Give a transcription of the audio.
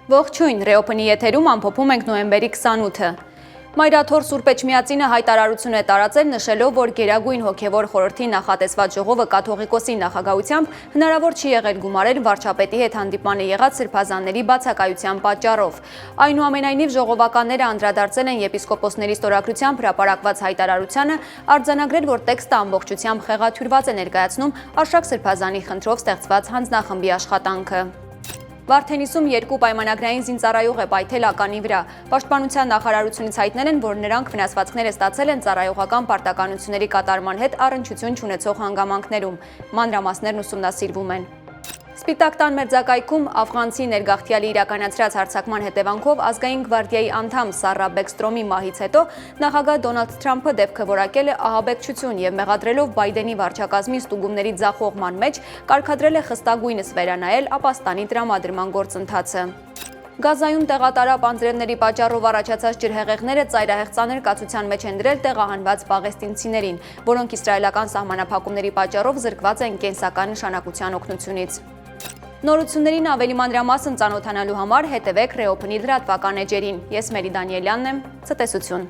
Ողջույն, Reopen-ի եթերում ամփոփում ենք նոյեմբերի 28-ը։ Մայրաթոր Սուրբ Էջմիածինը հայտարարություն է տարածել, նշելով, որ Գերագույն հոգևոր խորհրդի նախատեսված ժողովը կաթողիկոսի նախագահությամբ հնարավոր չի եղել գումարել վարչապետի հետ հանդիպանը եղած սրբազանների բացակայության պատճառով։ Այնուամենայնիվ ժողովականները անդրադարձել են եպիսկոպոսների ստորագրությամբ հրապարակված հայտարարությանը, արձանագրել, որ տեքստը ամբողջությամբ խեղաթյուրված է ներկայացնում Արշակ սրբազանի խնդրով ստեղծված հանձնախմբի աշխատանքը։ Վարդենիսում երկու պայմանագրային զինծառայող է պայթել ականի վրա։ Պաշտպանության նախարարությունից հայտնել են, որ նրանք վնասվածքները ստացել են ծառայողական պարտականությունների կատարման հետ առնչություն չունեցող հանգամանքներում։ Մանրամասներն ուսումնասիրվում են։ Սպիտակ տան մերձակայքում աֆղանցի ներգաղթյալի իրականացրած հարձակման հետևանքով ազգային գվարդիայի անդամ Սառա Բեքստրոմի մահից հետո նախագահ Դոնալդ Թրամփը դեպքը որակել է ահաբեկչություն եւ մեղադրելով Բայդենի վարչակազմի ստուգումների ձախողման մեջ կարգադրել է խստագույնս վերանայել ապաստանի տրամադրման գործընթացը։ Գազայում տեղատարապ անձրևների պատճառով առաջացած ջրհեղեղները ծայրահեղ ծանր կացության մեջ են դրել տեղահանված պաղեստինցիներին, որոնք իսրայելական սահմանափակումների պատճառով զրկված են կենսական նշանակության օգնությունից։ Նորություններին ավելի մանրամասն ծանոթանալու համար հետևեք Reopen-ի լրատվական էջերին։ Ես Մերի Դանիելյանն եմ, ցտեսություն։